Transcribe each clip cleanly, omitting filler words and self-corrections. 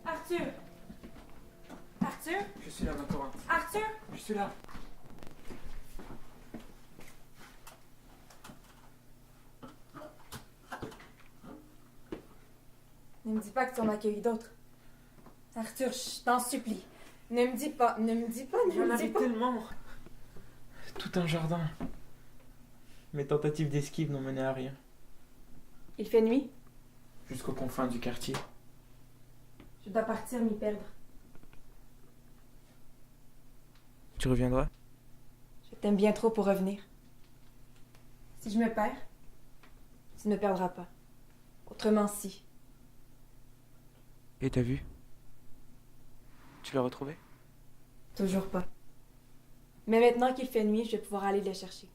Arthur! Arthur? Je suis là, ma Corinne. Arthur? Je suis là. Ne me dis pas que tu en as accueilli d'autres. Arthur, je t'en supplie. Ne me dis pas, ne me dis pas, ne J'en me dis avais pas. tellement. Tout un jardin. Mes tentatives d'esquive n'ont mené à rien. Il fait nuit. Jusqu'aux confins du quartier. Je dois partir m'y perdre. Tu reviendras? Je t'aime bien trop pour revenir. Si je me perds, tu ne me perdras pas. Autrement, si. Et t'as vu? Tu l'as retrouvé? Toujours pas. Mais maintenant qu'il fait nuit, je vais pouvoir aller le chercher.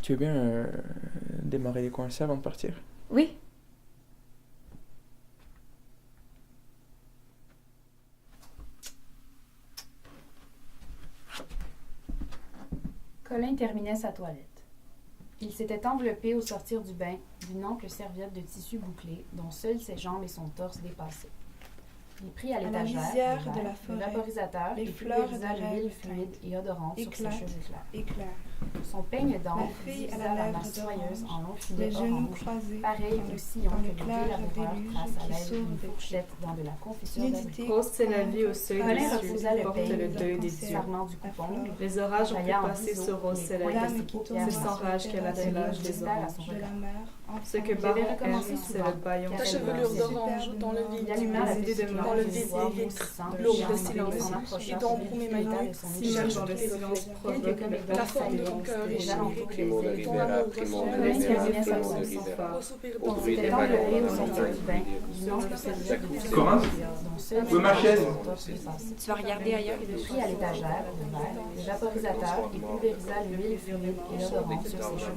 Tu veux bien démarrer les coincés avant de partir? Oui. Colin terminait sa toilette. Il s'était enveloppé au sortir du bain d'une ample serviette de tissu bouclé dont seules ses jambes et son torse dépassaient. Il prit à l'étagère lisière le de la verre, forêt, le vaporisateur les et fleurs pulvérisa de l'huile rêve fluide et odorante sur ses éclatent, cheveux clairs. éclair. Son peigne La d'encre fille à divisa la la lèvre masse soyeuse d'orange, en longs filets les genoux orange, croisés, pareil dans au sillon dans que le le clair délaboureur déluge trace à qui l'aide s'ouvre d'une des fourchette dans de la confiture Nudité, d'agneau. Grosse, c'est la vie au seuil Colin des cieux, refusa le porte pain, le deuil des dieux. s'armant du coupongle, Les orages ont pu tailla en passer biseau sur Rose, les c'est la coins de vie. Dame ses qui paupières tombe C'est sans noires. rage qu'elle a Elle fait l'âge des cristal à oranges. son de la regard. mer, Ce que Il Baron avait recommencé aime, c'est souvent, le baillon car de elle chevelure blanchissait. d'orange dans le vide. Il alluma la Les idées de petite mort lampe dans le de vide bois des vitres, roussissant, lourd charmant, de silence. et s'en approcha Et d'ombre sur pour mes le mains fil nues, de son si épaule. même dans le silence Quelques provoque comiques la d'or forme de ton saillantes cœur des est alentours chimique, des primo de ailes. ton amour Colin ressemble terminait sa au leçon. soupir Il dans s'était enveloppé au sortir du bain d'une ample serviette de tissu Corinne, dont seule où est ma chaise? son torse dépassait. Tu vas regarder ailleurs? Il prit à l'étagère le verre, le vaporisateur et pulvérisa l'huile fluide et odorante sur ses cheveux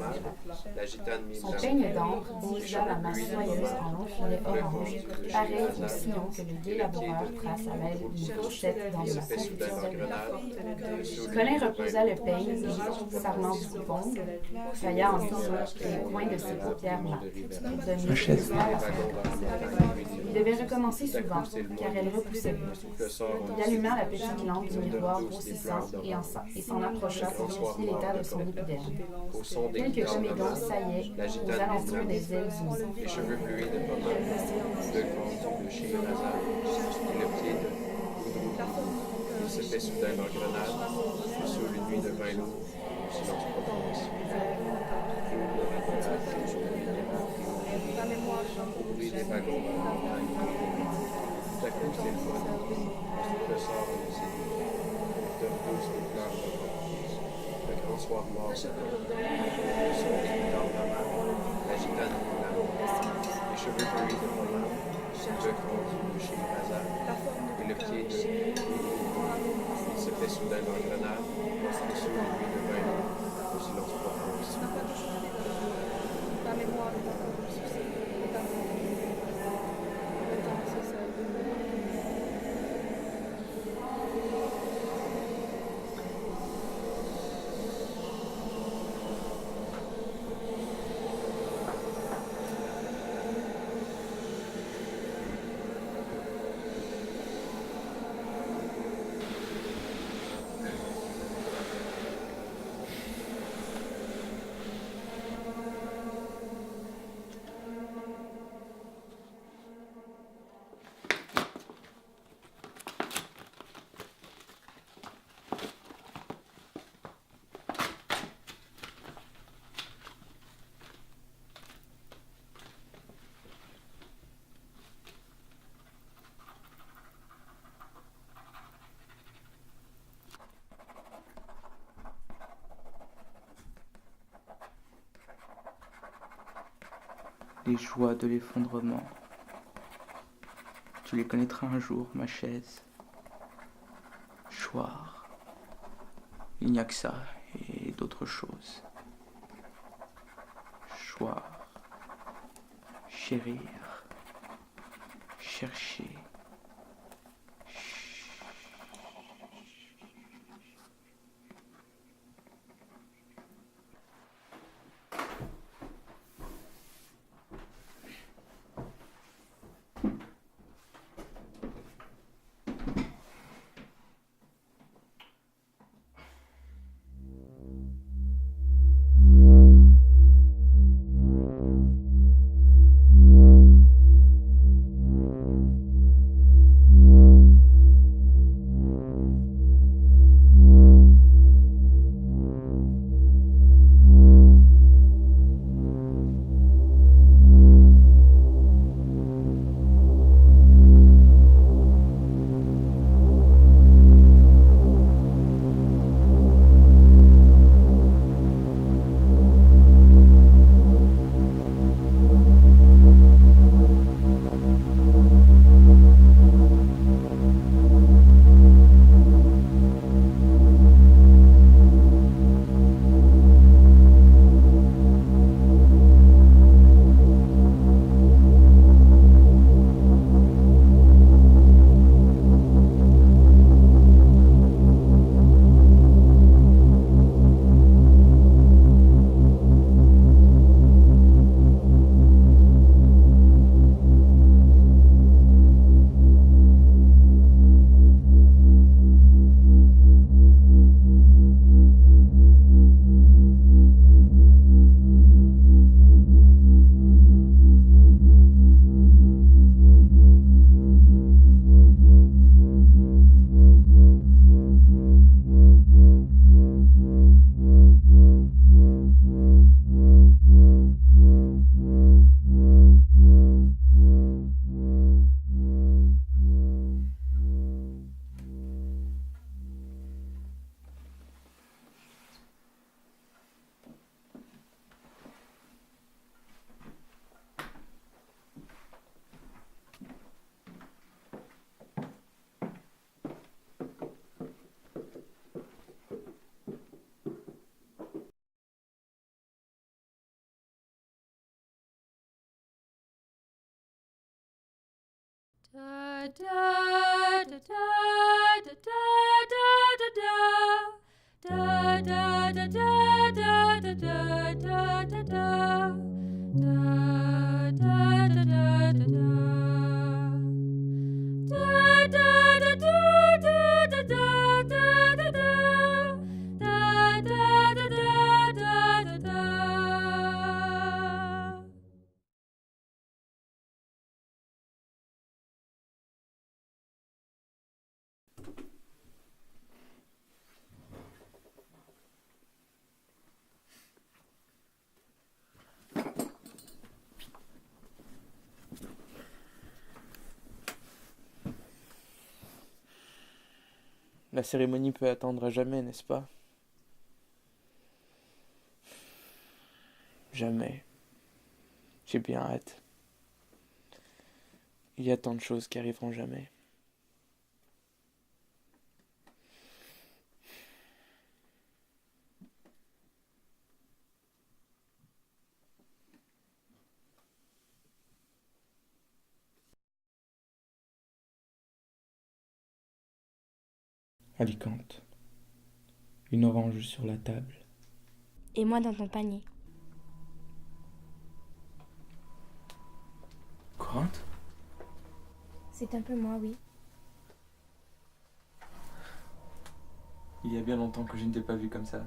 clairs. Son peigne d'ambre diffusa la masse soyeuse en longs filets orange, pareil au sillon que le gai laboureur trace à l'aide d'une fourchette dans de la confiture d'olive. Colin reposa le peigne gris sarment du coupon, faya en ciseaux les coins de ses paupières mates, pour donner chaise. du flair à son corps. Il devait recommencer souvent, car elle repoussait plus. Il alluma la petite lampe du miroir grossissant et s'en approcha pour vérifier l'état de son épiderme. Quelques comédons saillaient aux alentours des ailes unies. Les cheveux bleus de pommade, le corps de Scheherazade et le pied de Goudreau. Il se fait soudain en grenade, sous une nuit de vin lourd, au silence profond. Au bruit des wagons dans la montagne. Tout à coup, c'est le fun. Le sort de ses de douce aux fleurs de rose. Le grand soir mort de le son des guitares d'amare, la gitane moulante, les cheveux bleus de pommade, le corps de Scheherazade et le pied de Il se fait soudain dans grenade, sous une nuit de vin lourd, au silence profond. La mémoire est encore un succès. Le temps, c'est ça. Les joies de l'effondrement. Tu les connaîtras un jour, ma chaise. Choir. Il n'y a que ça et d'autres choses. Choir. Chérir. Chercher. La cérémonie peut attendre à jamais, n'est-ce pas? Jamais. J'ai bien hâte. Il y a tant de choses qui arriveront jamais. Alicante. Une orange sur la table. Et moi dans ton panier. Corinthe? C'est un peu moi, oui. Il y a bien longtemps que je ne t'ai pas vu comme ça.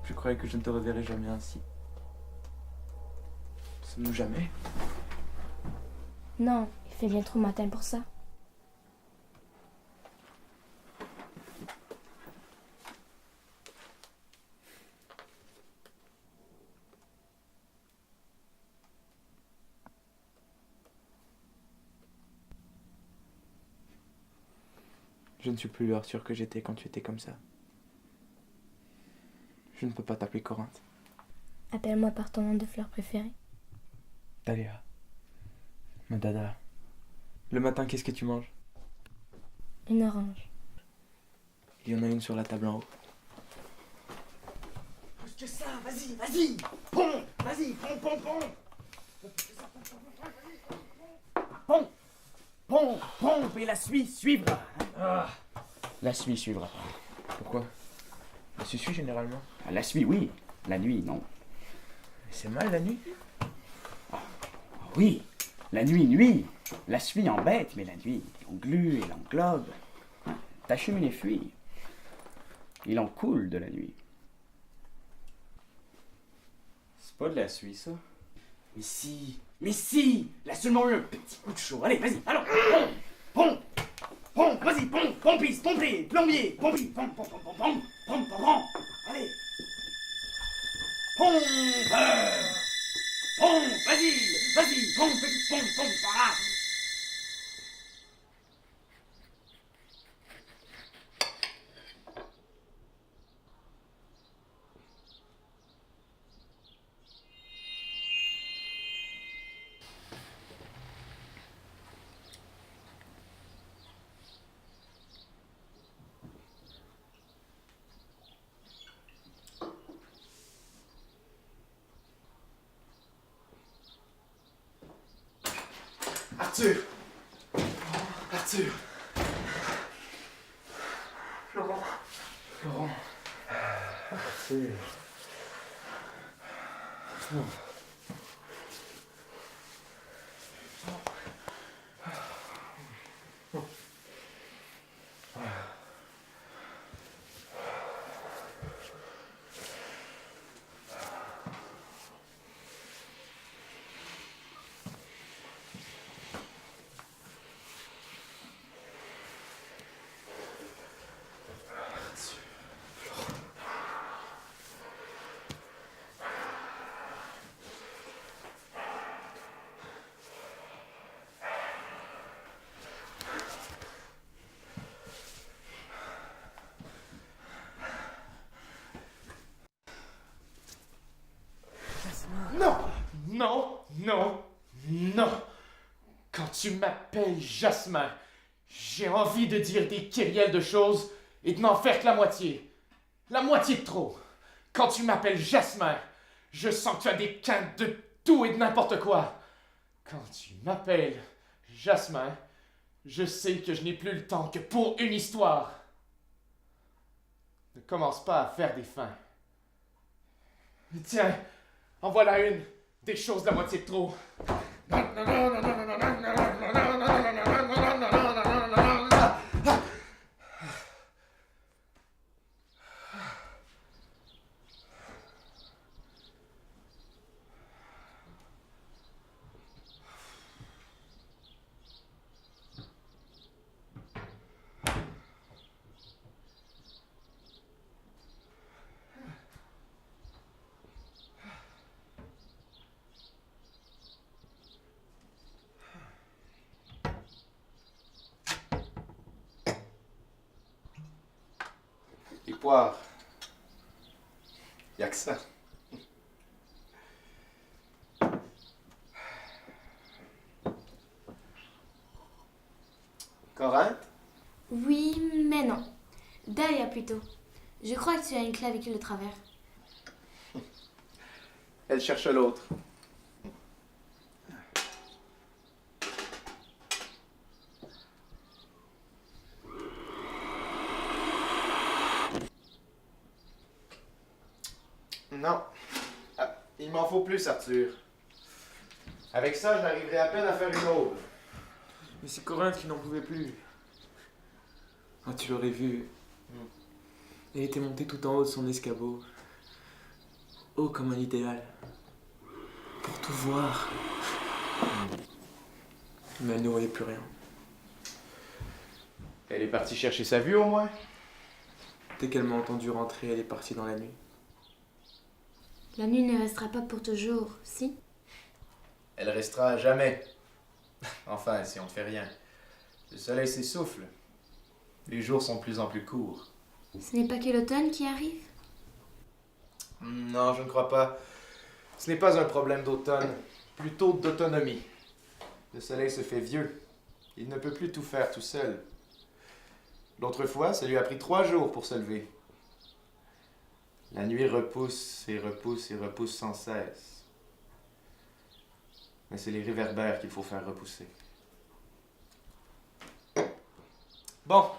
Je croyais que je ne te reverrais jamais ainsi. Sommes-nous jamais? Non, il fait bien trop matin pour ça. Je ne suis plus l'Arthur que j'étais quand tu étais comme ça. Je ne peux pas t'appeler Corinthe. Appelle-moi par ton nom de fleur préférée. Talia. Ma dada. Le matin, qu'est-ce que tu manges? Une orange. Il y en a une sur la table en haut. Plus que ça, vas-y, vas-y. Pompe, vas-y, pompe, pompe, pompe. Pompe, pompe, pompe, et la suie suivra. Ah, la suie suivra. Pourquoi? Je suis généralement. La suie, oui. La nuit, non. Mais c'est mal la nuit? Oui, la nuit, nuit. La suie embête, mais la nuit, on glue et l'englobe. Ta cheminée fuit. Il en coule de la nuit. C'est pas de la suie, ça. Mais si, il a seulement eu un petit coup de chaud. Allez, vas-y, alors, pompe, pompe, vas-y, pompe, pompiste, pompier, plombier, pompier, pompe, pompe, pompe, pompe, pompe, pompe, allez. Pompe, pompe, vas-y, pompe, petite pompe, pompe, par là. Arthur! Arthur! Laurent! Laurent! Arthur! Non, non, non, non. Quand tu m'appelles Jasmin, j'ai envie de dire des kyrielles de choses et de n'en faire que la moitié. La moitié de trop. Quand tu m'appelles Jasmin, je sens que tu as des quintes de tout et de n'importe quoi. Quand tu m'appelles Jasmin, je sais que je n'ai plus le temps que pour une histoire. Ne commence pas à faire des fins. Tiens, en voilà une, des choses la moitié de trop. Les poires. Y a que ça. Corinthe? Oui, mais non. Dahlia plutôt. Je crois que tu as une clavicule de travers. Elle cherche l'autre. Non. Ah, il m'en faut plus, Arthur. Avec ça, j'arriverai à peine à faire une aube. Mais c'est Corinthe qui n'en pouvait plus. Ah, tu l'aurais vu. Elle était montée tout en haut de son escabeau. Haut comme un idéal. Pour tout voir. Mais elle ne voyait plus rien. Elle est partie chercher sa vue, au moins? Dès qu'elle m'a entendu rentrer, elle est partie dans la nuit. La nuit ne restera pas pour toujours, si? Elle restera à jamais. Enfin, si on ne fait rien. Le soleil s'essouffle. Les jours sont de plus en plus courts. Ce n'est pas que l'automne qui arrive? Non, je ne crois pas. Ce n'est pas un problème d'automne, plutôt d'autonomie. Le soleil se fait vieux. Il ne peut plus tout faire tout seul. L'autre fois, ça lui a pris 3 jours pour se lever. La nuit repousse et repousse et repousse sans cesse. Mais c'est les réverbères qu'il faut faire repousser. Bon.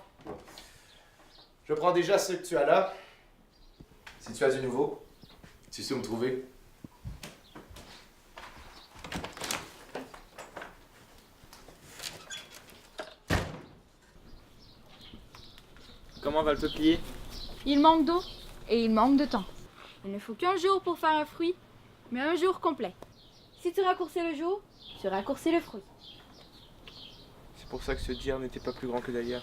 Je prends déjà ceux que tu as là. Si tu as du nouveau, tu sais où me trouver. Comment va le peuplier? Il manque d'eau et il manque de temps. Il ne faut qu'un jour pour faire un fruit, mais un jour complet. Si tu raccourcis le jour, tu raccourcis le fruit. C'est pour ça que ce Dier n'était pas plus grand que Dahlia.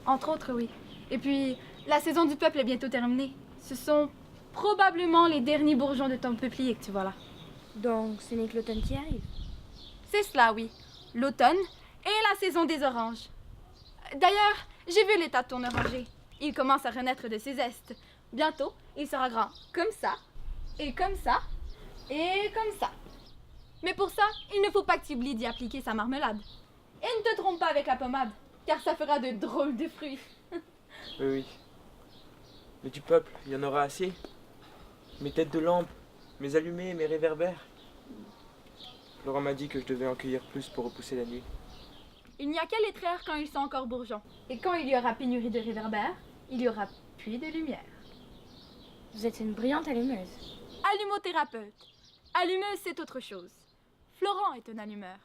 Entre autres, oui. Et puis, la saison du peuple est bientôt terminée. Ce sont probablement les derniers bourgeons de ton peuplier que tu vois là. Donc, ce n'est que l'automne qui arrive. C'est cela, oui. L'automne et la saison des oranges. D'ailleurs, j'ai vu l'état de ton oranger. Il commence à renaître de ses zestes. Bientôt, il sera grand comme ça, et comme ça, et comme ça. Mais pour ça, il ne faut pas que tu oublies d'y appliquer sa marmelade. Et ne te trompe pas avec la pommade, car ça fera de drôles de fruits. Oui, oui. Mais du peuple, il y en aura assez. Mes têtes de lampe, mes allumés, mes réverbères. Laura m'a dit que je devais en cueillir plus pour repousser la nuit. Il n'y a qu'à les traire quand ils sont encore bourgeons. Et quand il y aura pénurie de réverbères, il y aura plus de lumière. Vous êtes une brillante allumeuse. Allumothérapeute. Allumeuse, c'est autre chose. Florent est un allumeur.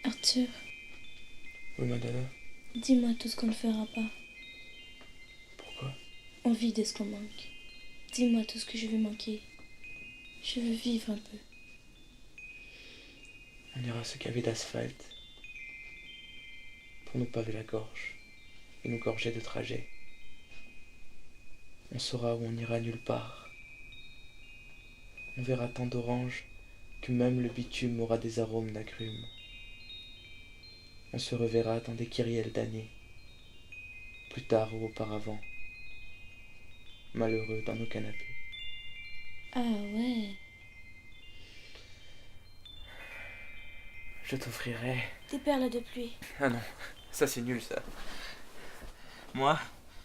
Arthur, Oui, Madonna. dis-moi tout ce qu'on ne fera pas. Pourquoi? On vit de ce qu'on manque. Dis-moi tout ce que je vais manquer. Je veux vivre un peu. On ira se gaver d'asphalte pour nous paver la gorge et nous gorger de trajet. On saura où on ira nulle part. On verra tant d'oranges que même le bitume aura des arômes d'agrumes. On se reverra dans des kyrielles d'années, plus tard ou auparavant, malheureux dans nos canapés. Ah ouais. Je t'offrirai... Des perles de pluie. Ah non, ça c'est nul ça. Moi,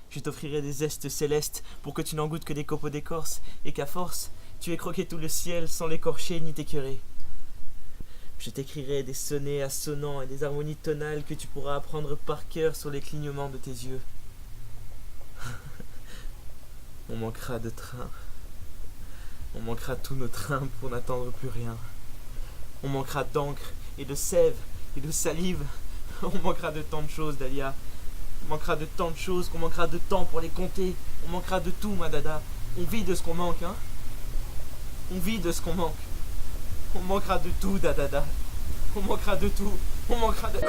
je t'offrirai des zestes célestes pour que tu n'en goûtes que des copeaux d'écorce et qu'à force, tu aies croqué tout le ciel sans l'écorcher ni t'écœurer. Je t'écrirai des sonnets assonnants et des harmonies tonales que tu pourras apprendre par cœur sur les clignements de tes yeux. On manquera de trains. On manquera tous nos trains pour n'attendre plus rien. On manquera d'encre et de sève et de salive. On manquera de tant de choses, Dahlia. On manquera de tant de choses qu'on manquera de temps pour les compter. On manquera de tout, ma dada. On vit de ce qu'on manque, hein. On vit de ce qu'on manque. On manquera de tout, dadada. On manquera de tout. On manquera de...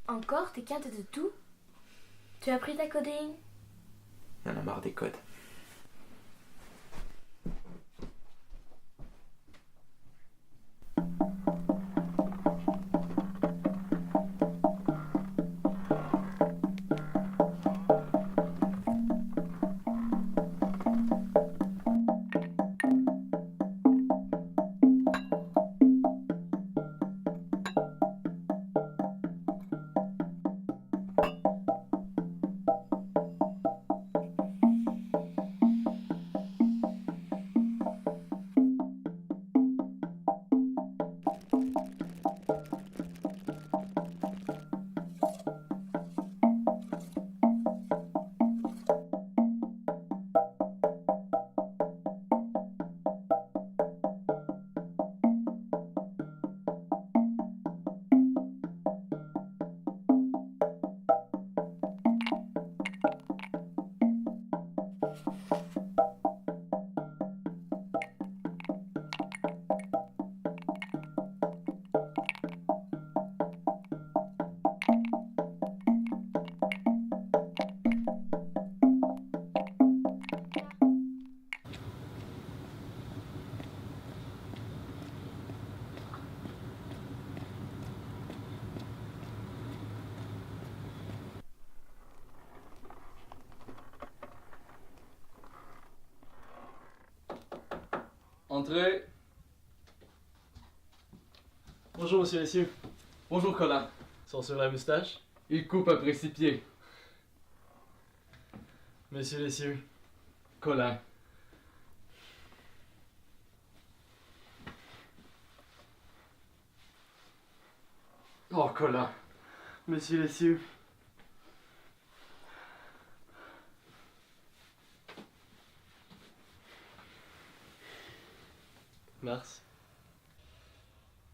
Encore, t'es quinte de tout? Tu as appris ta coding? Il y en a marre des codes. Entrez. Bonjour, monsieur, messieurs. Bonjour, Colin. Sont sur la moustache? Il coupe à précipier. Messieurs, messieurs. Colin. Oh, Colin. Messieurs, messieurs. Mars.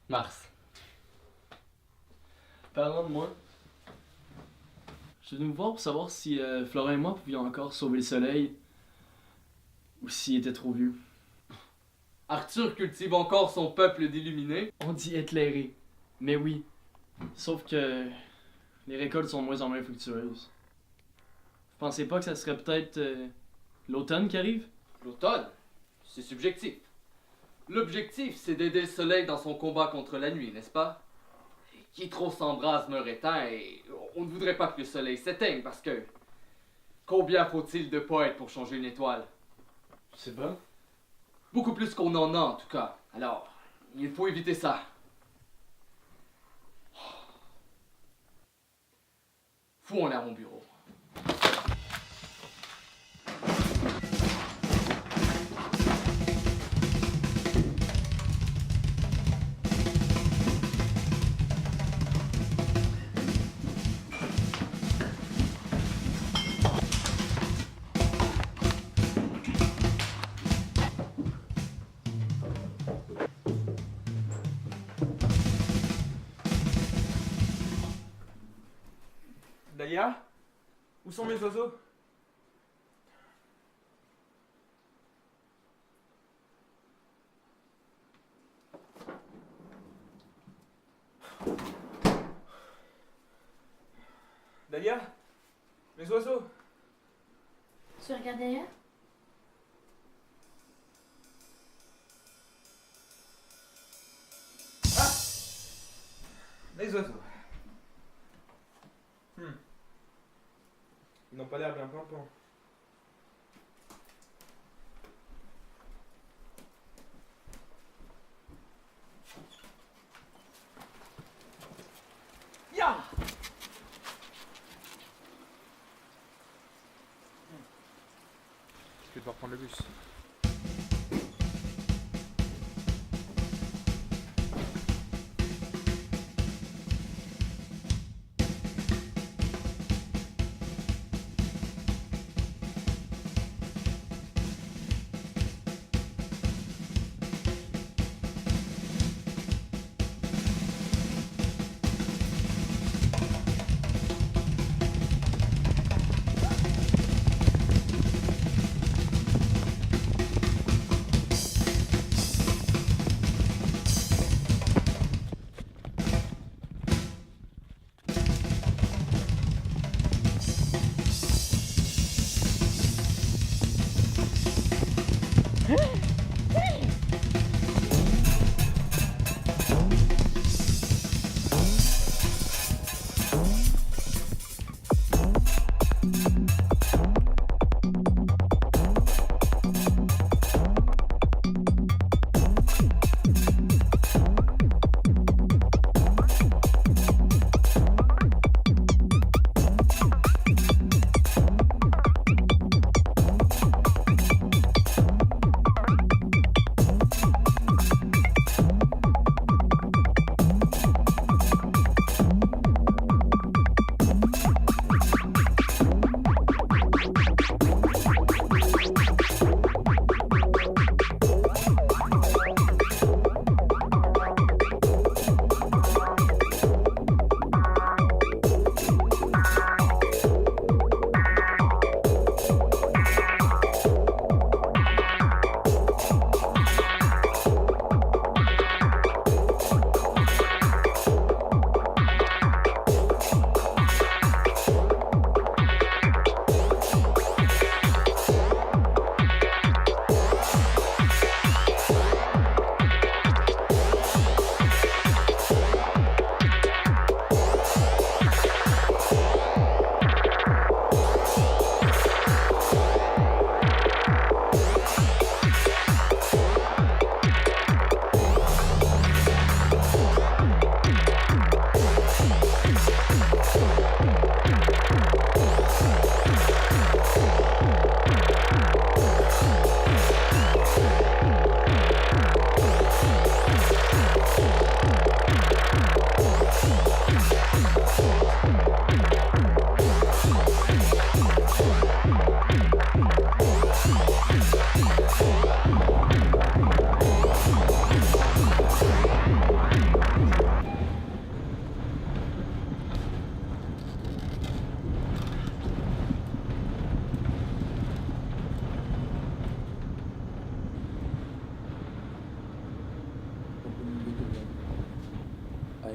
Mars. Parlant de moi, je suis venu vous voir pour savoir si Florent et moi pouvions encore sauver le soleil ou s'il était trop vieux. Arthur cultive encore son peuple d'illuminés. On dit éclairé, mais oui. Sauf que les récoltes sont de moins en moins fructueuses. Vous pensez pas que ça serait peut-être l'automne qui arrive? L'automne? C'est subjectif. L'objectif, c'est d'aider le soleil dans son combat contre la nuit, n'est-ce pas? Qui trop s'embrase meurt éteint et on ne voudrait pas que le soleil s'éteigne parce que... Combien faut-il de poètes pour changer une étoile? C'est bon. Beaucoup plus qu'on en a en tout cas. Alors, il faut éviter ça. Fouons-les à mon bureau. Dahlia? Où sont mes oiseaux? Dahlia? Mes oiseaux? Tu regardes derrière? Les oiseaux. Ils n'ont pas l'air bien pimpants. Ya! Je vais devoir prendre le bus.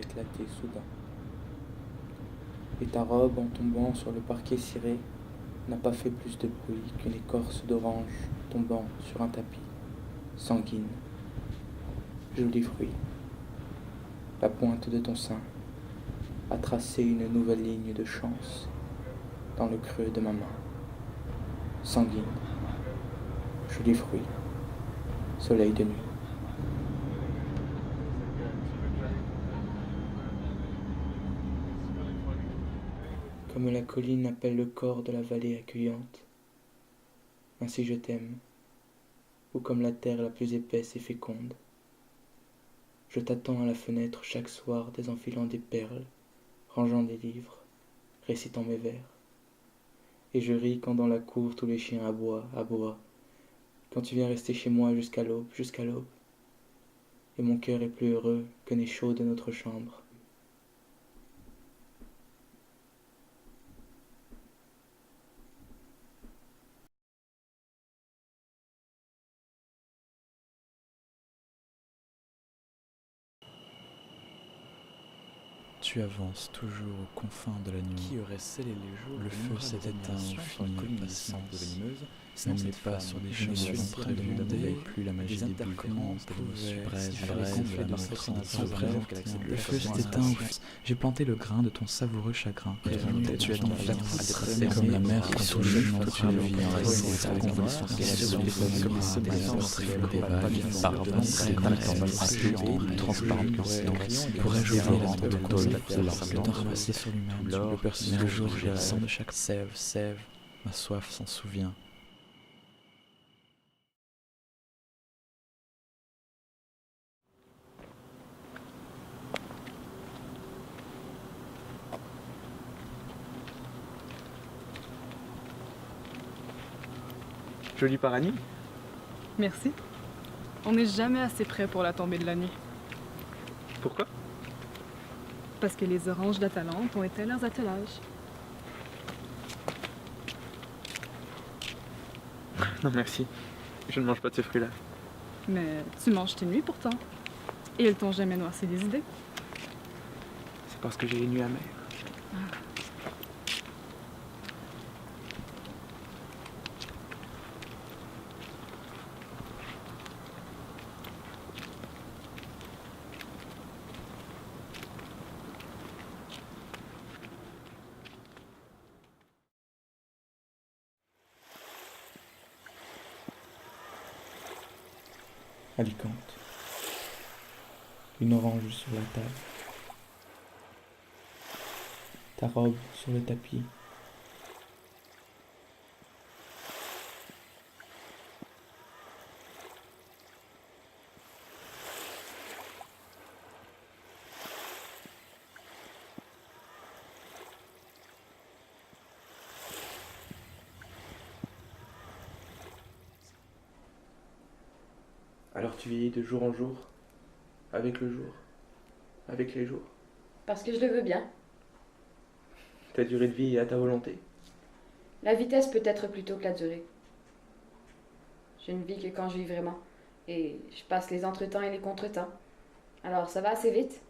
éclaté soudain. Et ta robe, en tombant sur le parquet ciré, n'a pas fait plus de bruit qu'une écorce d'orange tombant sur un tapis, sanguine. Joli fruit. La pointe de ton sein a tracé une nouvelle ligne de chance dans le creux de ma main. Sanguine. Joli fruit. Soleil de nuit. Comme la colline appelle le corps de la vallée accueillante, ainsi je t'aime, ou comme la terre la plus épaisse et féconde. Je t'attends à la fenêtre chaque soir désenfilant des perles, rangeant des livres, récitant mes vers. Et je ris quand dans la cour tous les chiens aboient, quand tu viens rester chez moi jusqu'à l'aube. Et mon cœur est plus heureux que n'est chaud de notre chambre. Tu avances toujours aux confins de la nuit. Qui aurait scellé les jours Le feu s'est éteint, sur la colline glissante de Venimeuse, Même les pas sur des choses empreintes de monde n'éveillent plus la magie des bulles grandes, de l'émotion brève, de la montre le feu s'est éteint, j'ai planté le grain de ton savoureux chagrin. Tu es dans la c'est comme la mer qui soulève notre vie enlacée, sa convalescence des vagues, pardonne, transparente pourrais-je ouvrir la le temps ramassé sur lui-même, le personnage, le jour, j'ai le sang de chaque sève, ma soif s'en souvient. Jolie paranie. Merci. On n'est jamais assez près pour la tombée de la nuit. Pourquoi? Parce que les oranges d'Atalante ont éteint leurs attelages. Non merci, je ne mange pas de ces fruits-là. Mais tu manges tes nuits pourtant. Et elles t'ont jamais noirci des idées. C'est parce que j'ai les nuits amères. Alicante. Une orange sur la table. Ta robe sur le tapis. Alors tu vieillis de jour en jour, avec le jour, avec les jours. Parce que je le veux bien. Ta durée de vie est à ta volonté. La vitesse peut être plutôt que la durée. Je ne vis que quand je vis vraiment. Et je passe les entretemps et les contretemps. Alors ça va assez vite.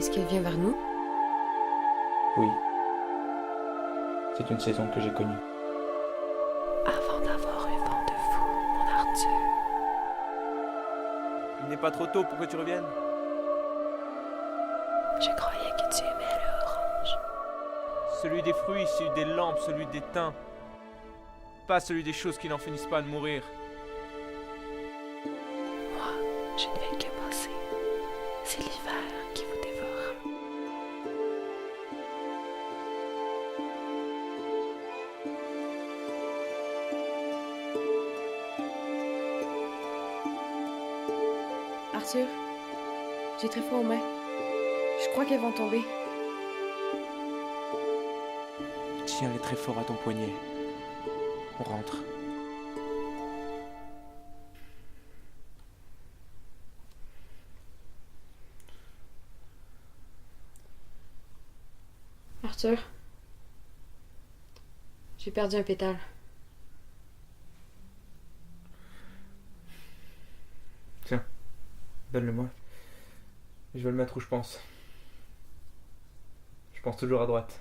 Est-ce qu'elle vient vers nous? Oui. C'est une saison que j'ai connue. Avant d'avoir eu vent de vous, mon Arthur. Il n'est pas trop tôt pour que tu reviennes. Je croyais que tu aimais le orange. Celui des fruits, celui des lampes, celui des thym. Pas celui des choses qui n'en finissent pas de mourir. Moi, je ne vais que passer. C'est l'hiver qui vous dévore. Arthur, j'ai très froid aux mains. Je crois qu'elles vont tomber. Tiens-les très fort à ton poignet. On rentre. Arthur, j'ai perdu un pétale. Tiens, donne-le-moi. Je vais le mettre où je pense. Je pense toujours à droite.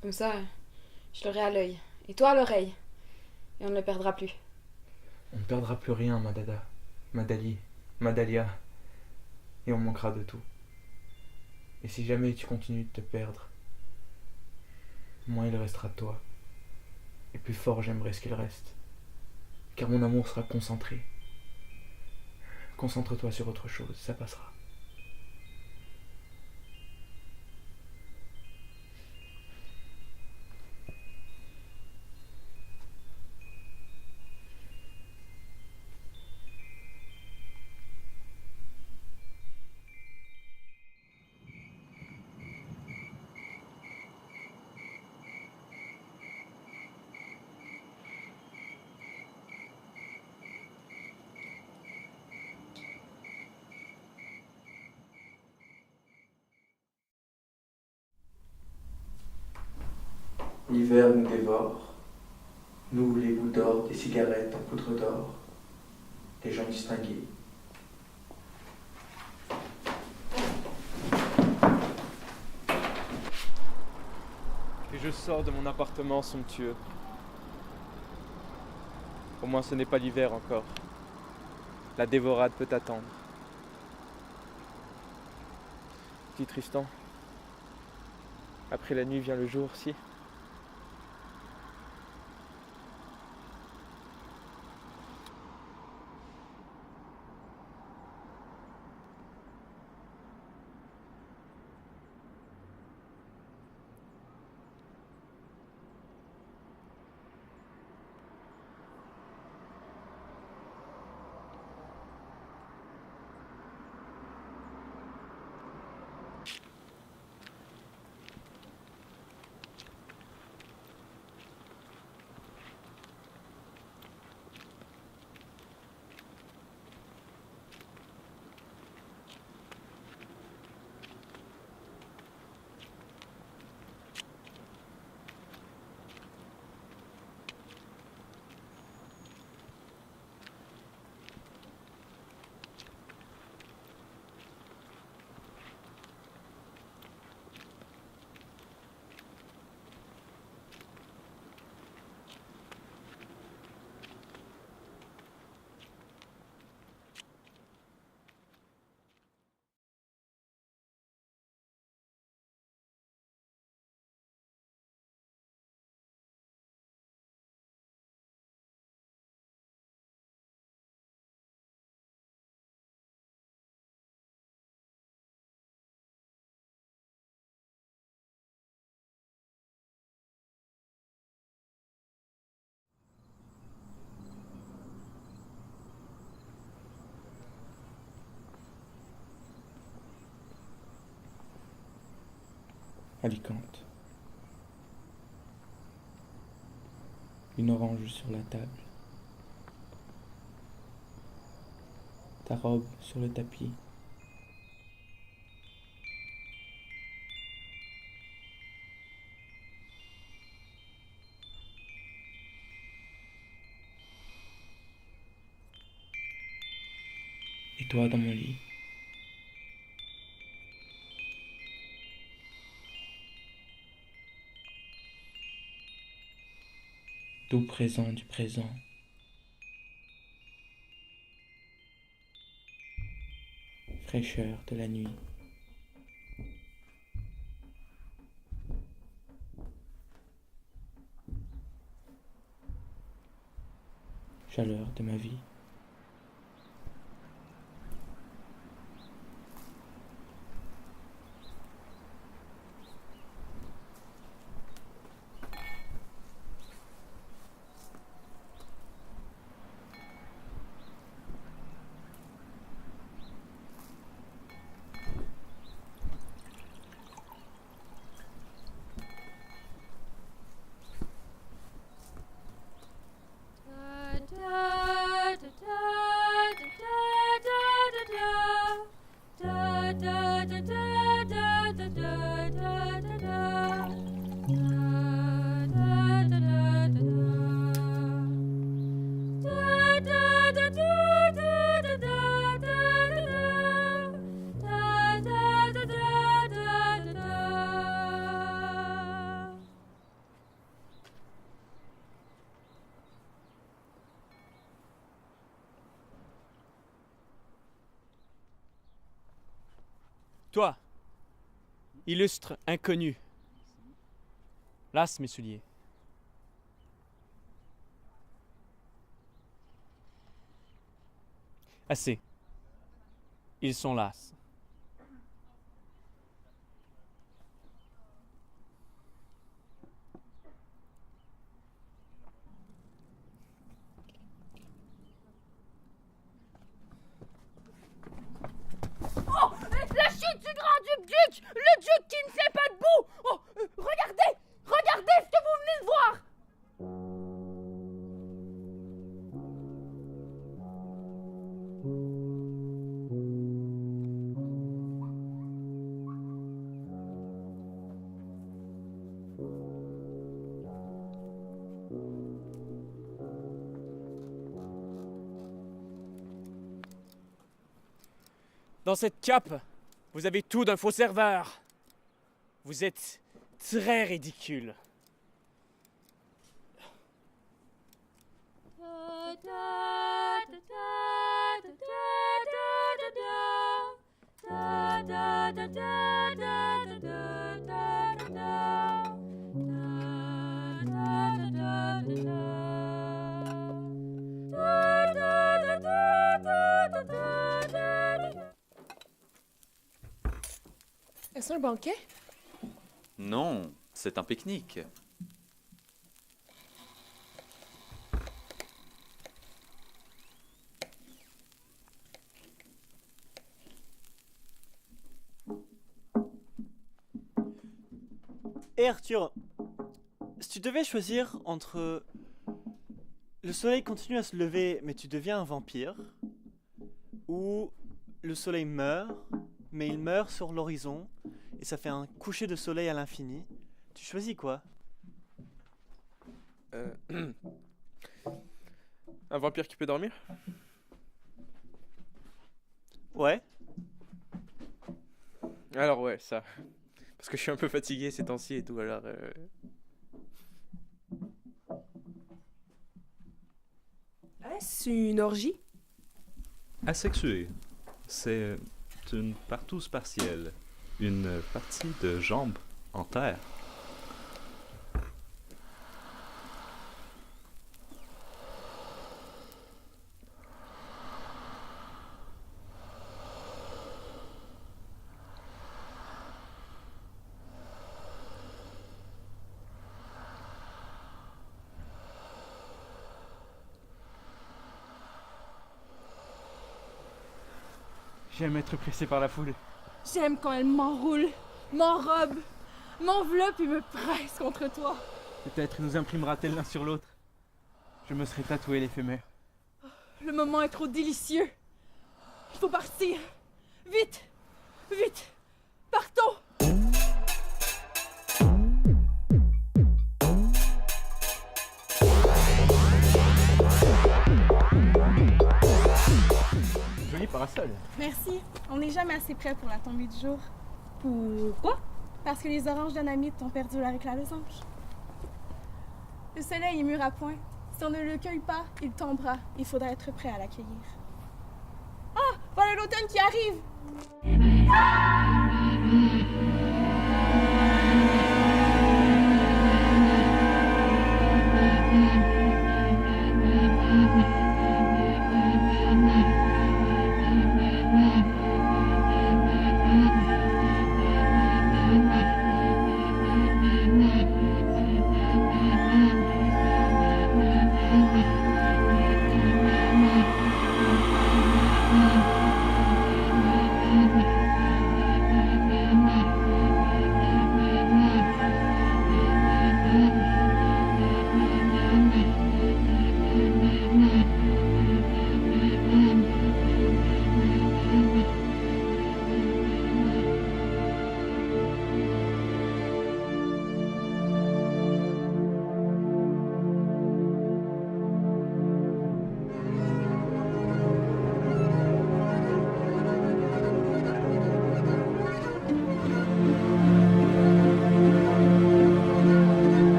Comme ça, je l'aurai à l'œil. Et toi à l'oreille. Et on ne le perdra plus. On ne perdra plus rien, ma dada, ma Dali, ma Dahlia. Et on manquera de tout. Et si jamais tu continues de te perdre, moins il restera de toi. Et plus fort j'aimerais ce qu'il reste. Car mon amour sera concentré. Concentre-toi sur autre chose, ça passera. L'hiver nous dévore, nous les bouts d'or des cigarettes en poudre d'or, les gens distingués. Et je sors de mon appartement somptueux. Au moins ce n'est pas l'hiver encore. La dévorade peut attendre. Dit Tristan, après la nuit vient le jour, si. Alicante. Une orange sur la table. Ta robe sur le tapis. Et toi dans mon lit. Doux présent du présent. Fraîcheur de la nuit. Chaleur de ma vie. Toi, illustre inconnu, lasse mes souliers. Assez. Ils sont lasses. Oh, la chute du grand duc, le duc qui ne tient pas debout. Oh, regardez, regardez ce que vous venez de voir. Dans cette cape, vous avez tout d'un faux serveur. Vous êtes très ridicule. Est-ce un banquet? Non, c'est un pique-nique. Hé Arthur, si tu devais choisir entre le soleil continue à se lever mais tu deviens un vampire, ou le soleil meurt mais il meurt sur l'horizon et ça fait un coucher de soleil à l'infini, tu choisis quoi? Un vampire qui peut dormir? Ouais. Alors ouais, ça. Parce que je suis un peu fatigué ces temps-ci et tout, alors... Est-ce une orgie? Asexué, c'est une partouze partielle, une partie de jambe en terre. J'aime être pressé par la foule. J'aime quand elle m'enroule, m'enrobe, m'enveloppe et me presse contre toi. Peut-être nous imprimera-t-elle l'un sur l'autre. Je me serais tatoué l'éphémère. Le moment est trop délicieux. Il faut partir. Vite, vite, partons. Joli parasol. Merci. On n'est jamais assez prêt pour la tombée du jour. Pourquoi? Parce que les oranges dynamite ont perdu leur éclat losange. Le soleil est mûr à point. Si on ne le cueille pas, il tombera. Il faudra être prêt à l'accueillir. Ah! Voilà l'automne qui arrive!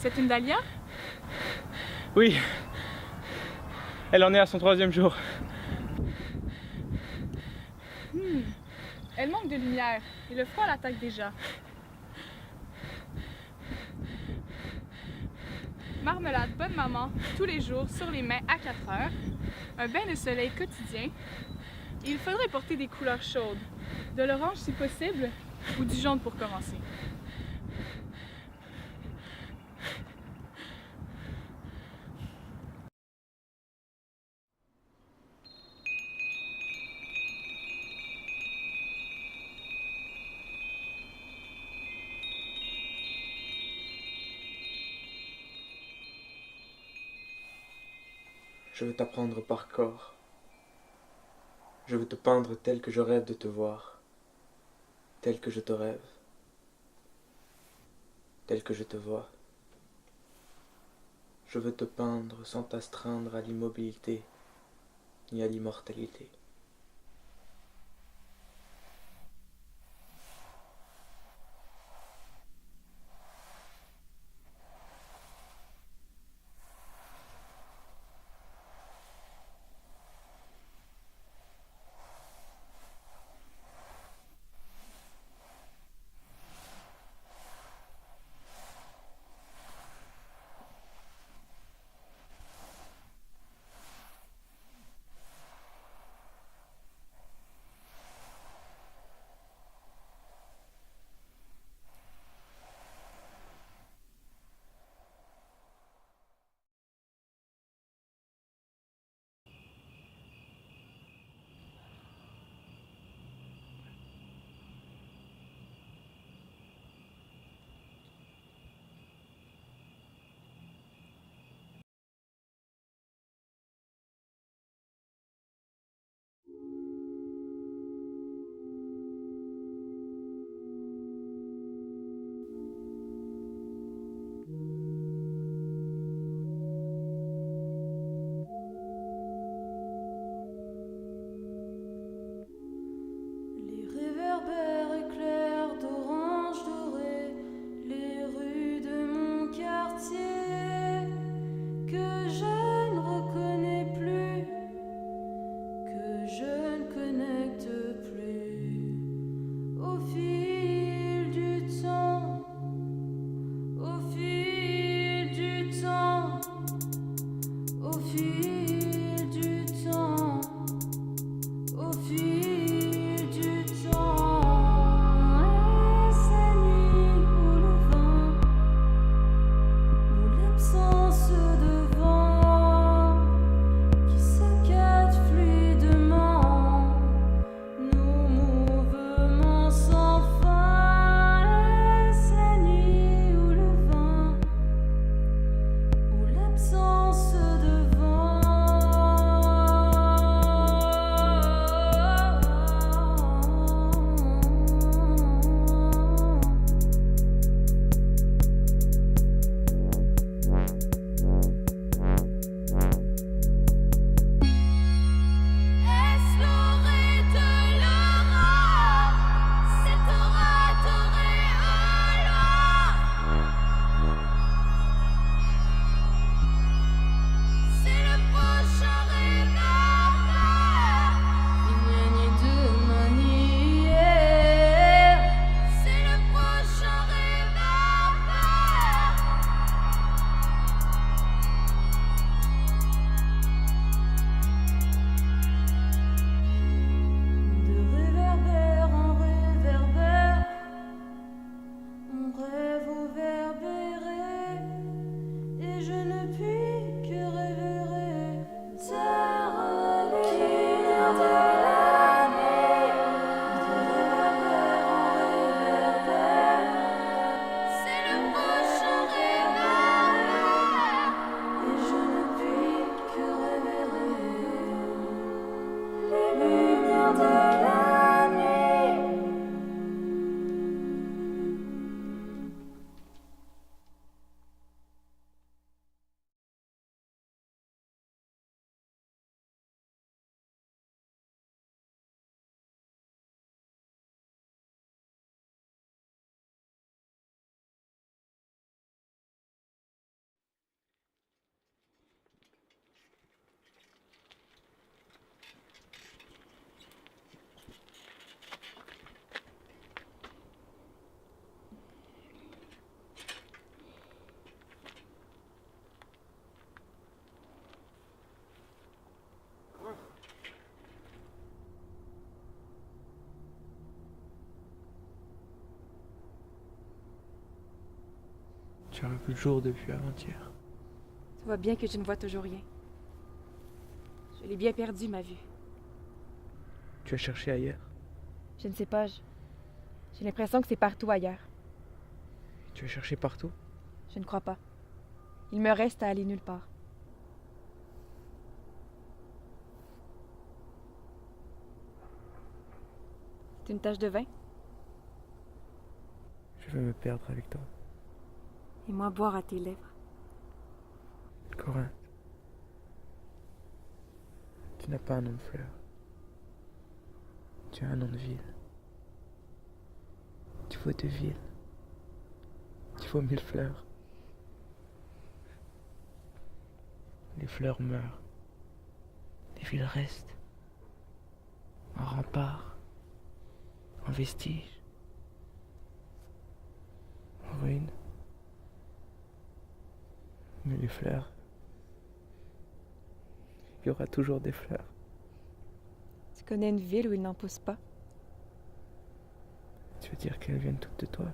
C'est une dahlia? Oui. Elle en est à son 3e jour. Elle manque de lumière et le froid l'attaque déjà. Marmelade bonne maman tous les jours sur les mains à 4 heures. Un bain de soleil quotidien. Et il faudrait porter des couleurs chaudes. De l'orange si possible ou du jaune pour commencer. Je veux t'apprendre par corps. Je veux te peindre tel que je rêve de te voir, tel que je te rêve, tel que je te vois. Je veux te peindre sans t'astreindre à l'immobilité ni à l'immortalité. Tu as revu le jour depuis avant-hier. Tu vois bien que je ne vois toujours rien. Je l'ai bien perdu, ma vue. Tu as cherché ailleurs. Je ne sais pas, j'ai l'impression que c'est partout ailleurs. Tu as cherché partout. Je ne crois pas. Il me reste à aller nulle part. C'est une tache de vin? Je veux me perdre avec toi. Et moi boire à tes lèvres. Corinthe, tu n'as pas un nom de fleur. Tu as un nom de ville. Tu vois 2 villes. Tu vois 1000 fleurs. Les fleurs meurent. Les villes restent. En rempart. En vestige. En ruine. Mais les fleurs, il y aura toujours des fleurs. Tu connais une ville où il n'en pousse pas? Tu veux dire qu'elles viennent toutes de toi?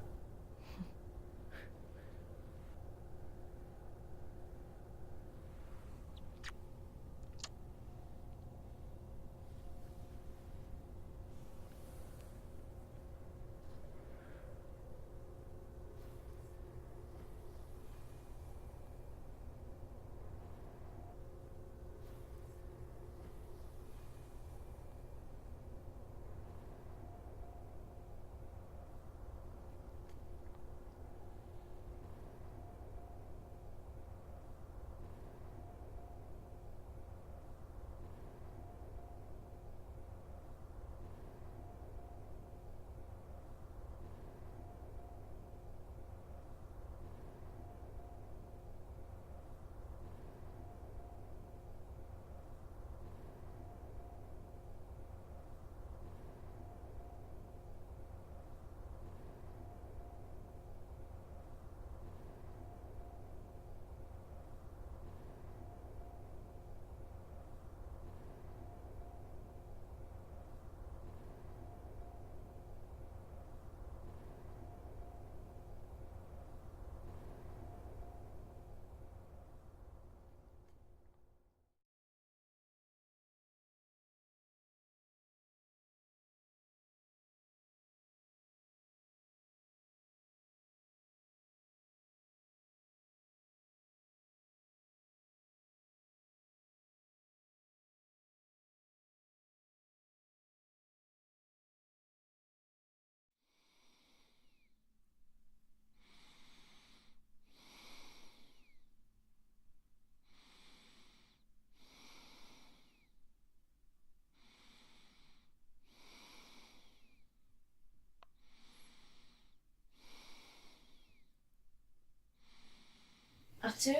Arthur?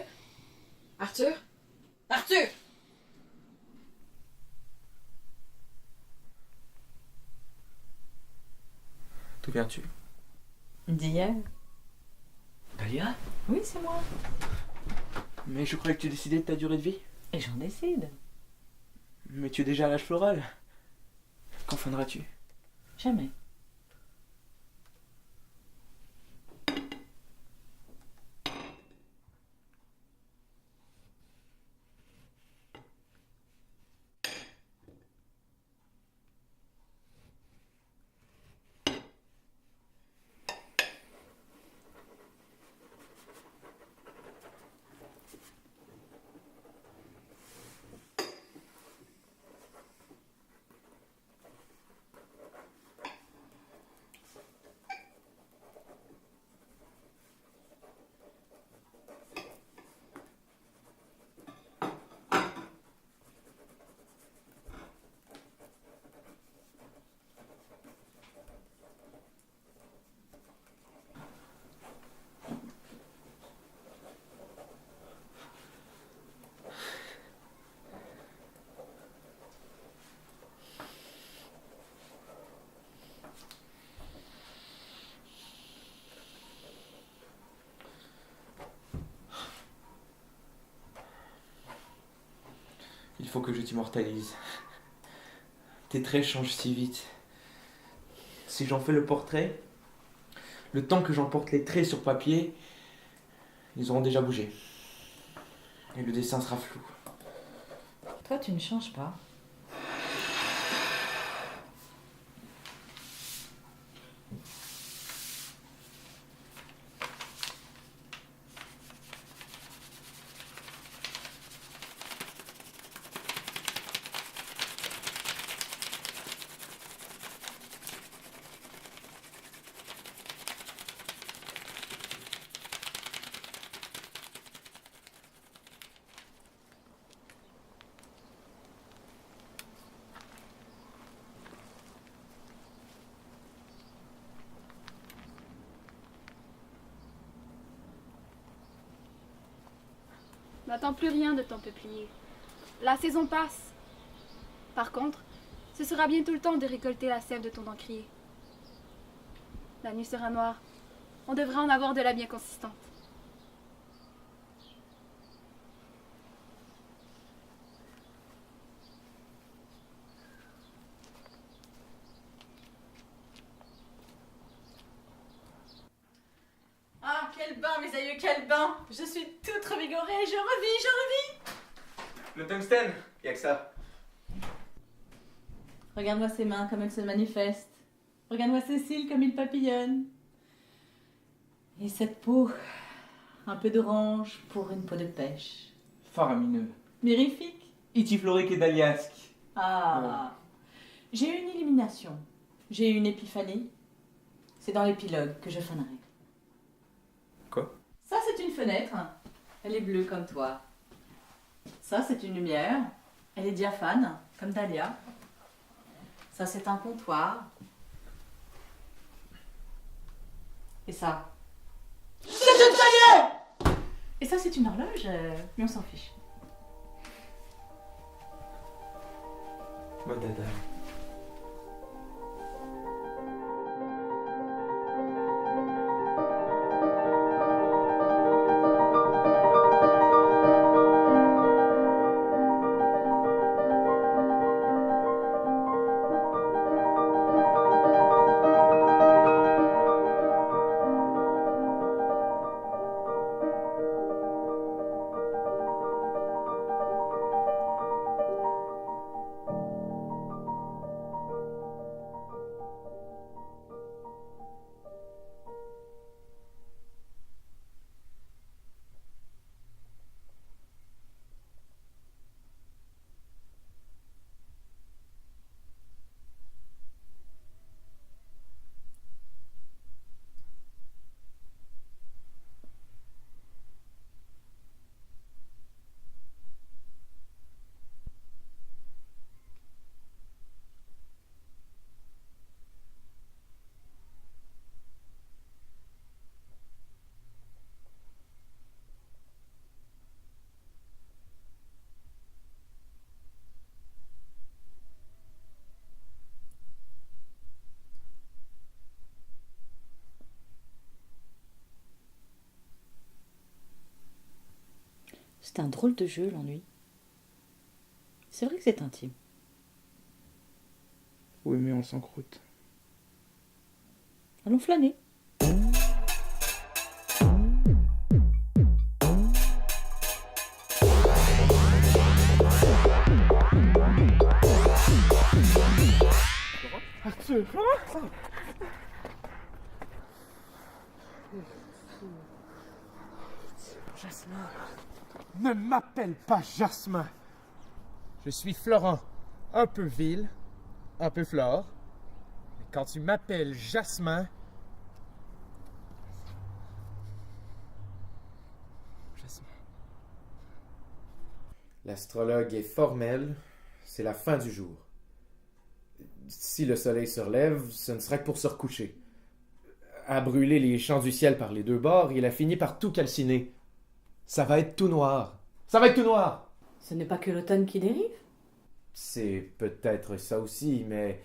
Arthur? Arthur! D'où viens-tu? D'hier? Dahlia? Oui, c'est moi. Mais je croyais que tu décidais de ta durée de vie. Et j'en décide. Mais tu es déjà à l'âge floral. Quand faneras-tu? Jamais. Il faut que je t'immortalise. Tes traits changent si vite. Si j'en fais le portrait, le temps que j'emporte les traits sur papier, Ils auront déjà bougé. Et le dessin sera flou. Toi, tu ne changes pas. N'attends plus rien de ton peuplier. La saison passe. Par contre, ce sera bientôt le temps de récolter la sève de ton encrier. La nuit sera noire. On devrait en avoir de la bien consistante. Ah, quel bain, mes aïeux, quel bain! Je suis toute revigorée, je revis! Le tungstène, y'a que ça. Regarde-moi ses mains comme elles se manifestent. Regarde-moi Cécile comme il papillonne. Et cette peau, un peu d'orange pour une peau de pêche. Faramineux. Mirifique. Itiflorique et daliasque. Ah, j'ai eu une illumination. J'ai eu une épiphanie. C'est dans l'épilogue que je fanerai. Quoi? Ça, c'est une fenêtre. Elle est bleue comme toi. Ça, c'est une lumière. Elle est diaphane, comme Dahlia. Ça, c'est un comptoir. Et ça? C'est une taillée! Et ça, c'est une horloge, mais on s'en fiche. Mode dada. C'est un drôle de jeu, l'ennui. C'est vrai que c'est intime. Oui, mais on s'en croûte. Allons flâner. Arthur, Jasmin. Ne m'appelle pas Jasmin. Je suis Florent. Un peu vil, un peu Flore. Mais quand tu m'appelles Jasmin... Jasmin. L'astrologue est formel, c'est la fin du jour. Si le soleil se relève, ce ne sera que pour se recoucher. À brûler les champs du ciel par les deux bords, il a fini par tout calciner. Ça va être tout noir. Ça va être tout noir. Ce n'est pas que l'automne qui dérive? C'est peut-être ça aussi, mais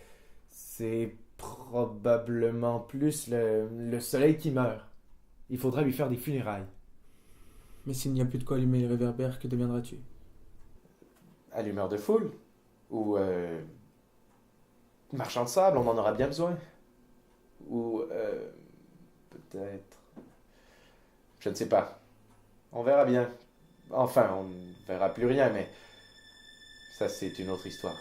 c'est probablement plus le soleil qui meurt. Il faudra lui faire des funérailles. Mais s'il n'y a plus de quoi allumer les réverbères, que deviendras-tu? Allumeur de foule? Ou marchand de sable, on en aura bien besoin. Ou peut-être... Je ne sais pas. On verra bien. Enfin, on ne verra plus rien, mais ça, c'est une autre histoire.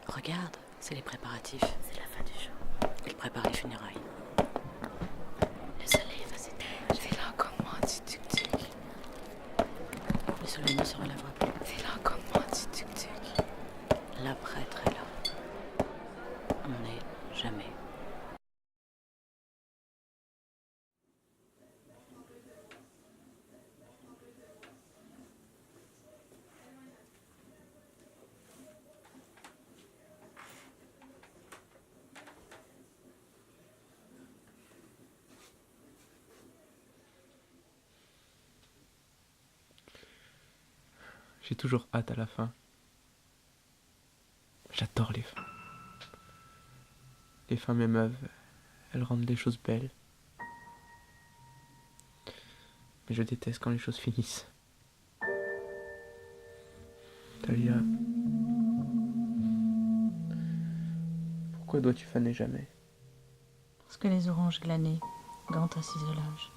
Regarde, c'est les préparatifs. C'est la fin du jour. Ils préparent les funérailles. Le soleil va s'éteindre. C'est l'encombrement du tuk-tuk. Le soleil ne se relèvera plus. C'est l'encombrement du tuk-tuk. La prêtre est là. On n'est jamais. J'ai toujours hâte à la fin. J'adore les fins. Les fins m'émeuvent. Elles rendent les choses belles. Mais je déteste quand les choses finissent. Talia, pourquoi dois-tu faner jamais? Parce que les oranges glanées gantent un ciselage.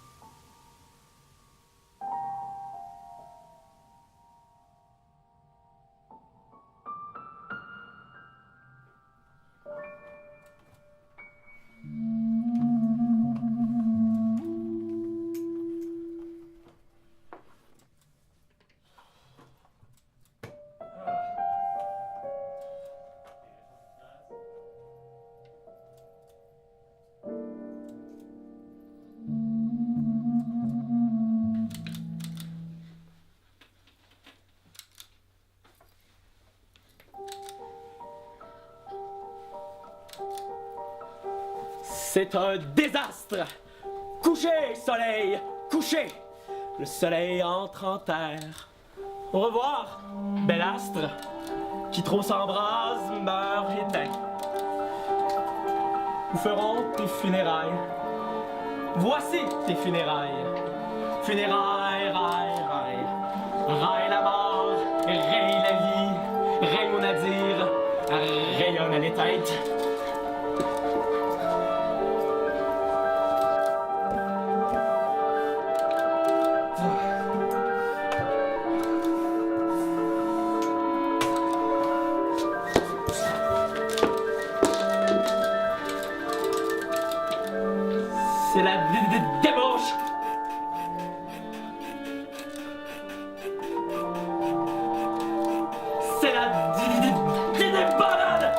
C'est un désastre! Couchez, soleil! Couchez! Le soleil entre en terre. Au revoir, bel astre, qui trop s'embrase, meurt éteint. Nous ferons tes funérailles. Voici tes funérailles. Funérailles, raille, raille. Raille la mort, raille la vie, raille mon nadir, rayonne à les têtes. C'est la débauche! C'est la débandade!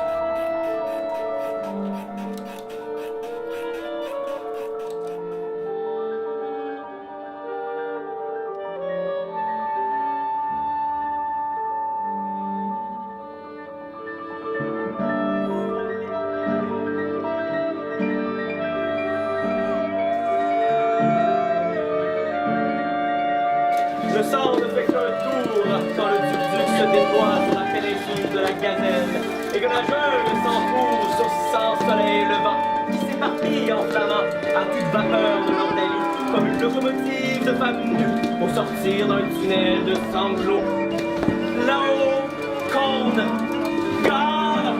Le sang ne fait qu'un tour quand le tuk-tuk se déploie sur la péninsule de la Gazelle et que la jungle s'entoure sur 100 soleils levants qui s'éparpillent en flamant à toute vapeur de l'Andalie comme une locomotive de femmes nues pour sortir d'un tunnel de sanglots. Là-haut, Cône, gare!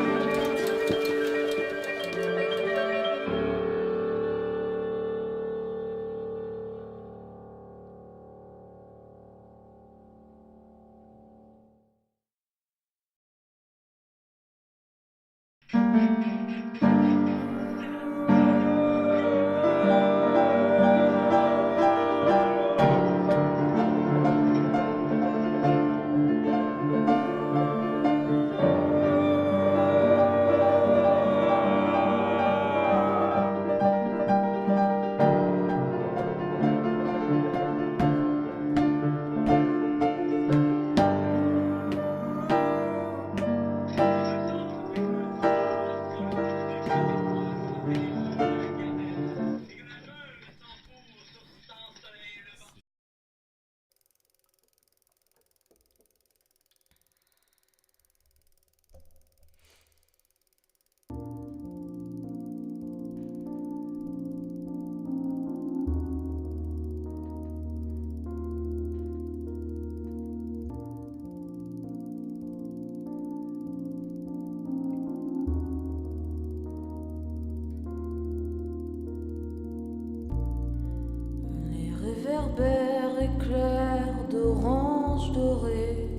éclair d'orange doré,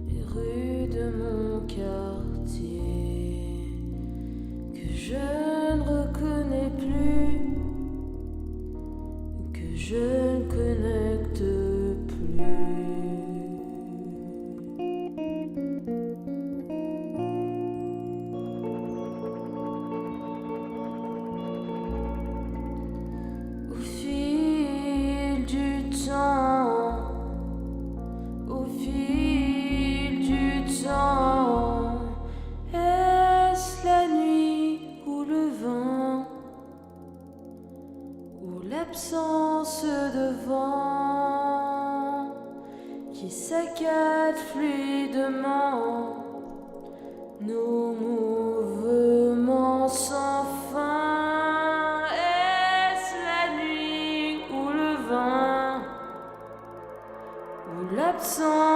les rues de mon quartier que je ne reconnais plus, que je ne connecte plus. Au fil du temps, au fil du temps, est-ce la nuit ou le vent, ou l'absence de vent qui saccade fluidement nos mouvements sans fin? Est-ce la nuit ou le vent, ou l'absence